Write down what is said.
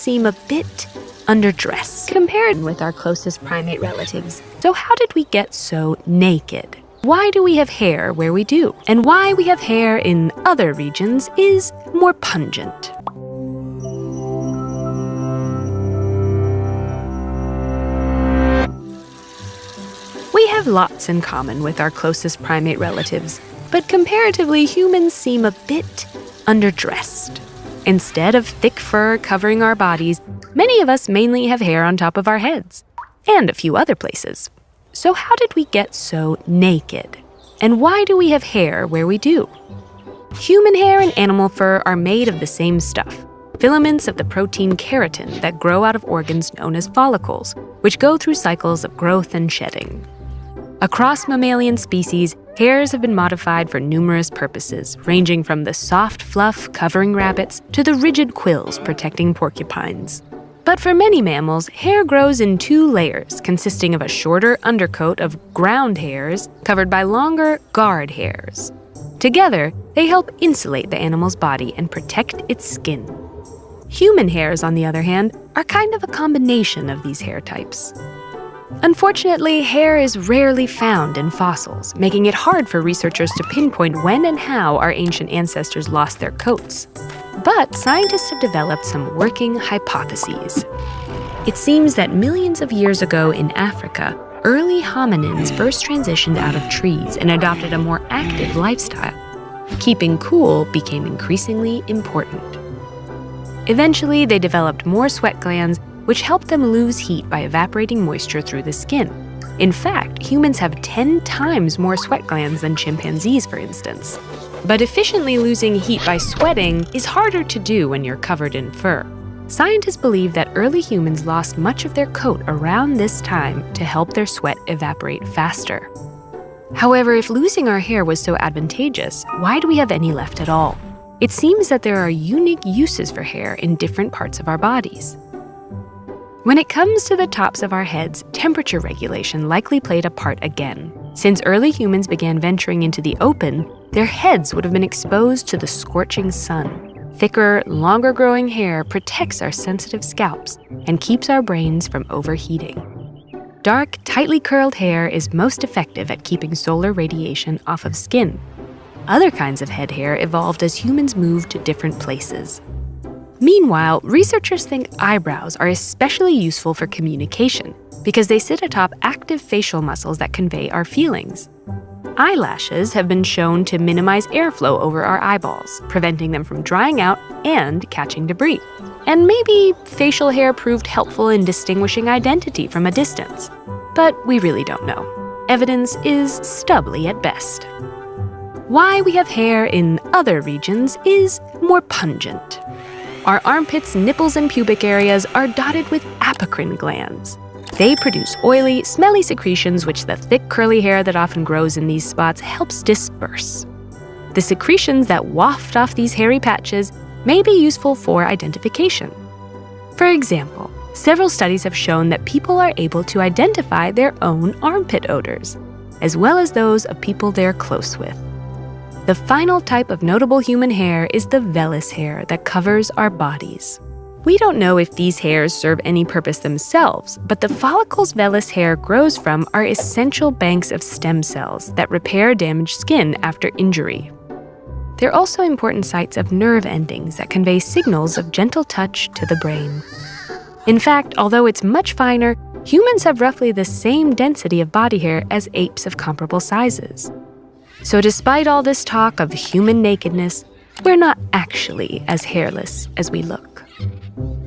seem a bit underdressed compared with our closest primate relatives. So how did we get so naked? Why do we have hair where we do? And why we have hair in other regions is more pungent. We have lots in common with our closest primate relatives, but comparatively humans seem a bit underdressed. Instead of thick fur covering our bodies, many of us mainly have hair on top of our heads, and a few other places. So how did we get so naked? And why do we have hair where we do? Human hair and animal fur are made of the same stuff, filaments of the protein keratin that grow out of organs known as follicles, which go through cycles of growth and shedding. Across mammalian species, hairs have been modified for numerous purposes, ranging from the soft fluff covering rabbits to the rigid quills protecting porcupines. But for many mammals, hair grows in 2 layers, consisting of a shorter undercoat of ground hairs covered by longer guard hairs. Together, they help insulate the animal's body and protect its skin. Human hairs, on the other hand, are kind of a combination of these hair types. Unfortunately, hair is rarely found in fossils, making it hard for researchers to pinpoint when and how our ancient ancestors lost their coats. But scientists have developed some working hypotheses. It seems that millions of years ago in Africa, early hominins first transitioned out of trees and adopted a more active lifestyle. Keeping cool became increasingly important. Eventually, they developed more sweat glands, which helped them lose heat by evaporating moisture through the skin. In fact, humans have 10 times more sweat glands than chimpanzees, for instance. But efficiently losing heat by sweating is harder to do when you're covered in fur. Scientists believe that early humans lost much of their coat around this time to help their sweat evaporate faster. However, if losing our hair was so advantageous, why do we have any left at all? It seems that there are unique uses for hair in different parts of our bodies. When it comes to the tops of our heads, temperature regulation likely played a part again. Since early humans began venturing into the open, their heads would have been exposed to the scorching sun. Thicker, longer-growing hair protects our sensitive scalps and keeps our brains from overheating. Dark, tightly curled hair is most effective at keeping solar radiation off of skin. Other kinds of head hair evolved as humans moved to different places. Meanwhile, researchers think eyebrows are especially useful for communication because they sit atop active facial muscles that convey our feelings. Eyelashes have been shown to minimize airflow over our eyeballs, preventing them from drying out and catching debris. And maybe facial hair proved helpful in distinguishing identity from a distance. But we really don't know. Evidence is stubbly at best. Why we have hair in other regions is more pungent. Our armpits, nipples, and pubic areas are dotted with apocrine glands. They produce oily, smelly secretions which the thick, curly hair that often grows in these spots helps disperse. The secretions that waft off these hairy patches may be useful for identification. For example, several studies have shown that people are able to identify their own armpit odors, as well as those of people they're close with. The final type of notable human hair is the vellus hair that covers our bodies. We don't know if these hairs serve any purpose themselves, but the follicles vellus hair grows from are essential banks of stem cells that repair damaged skin after injury. They're also important sites of nerve endings that convey signals of gentle touch to the brain. In fact, although it's much finer, humans have roughly the same density of body hair as apes of comparable sizes. So despite all this talk of human nakedness, we're not actually as hairless as we look.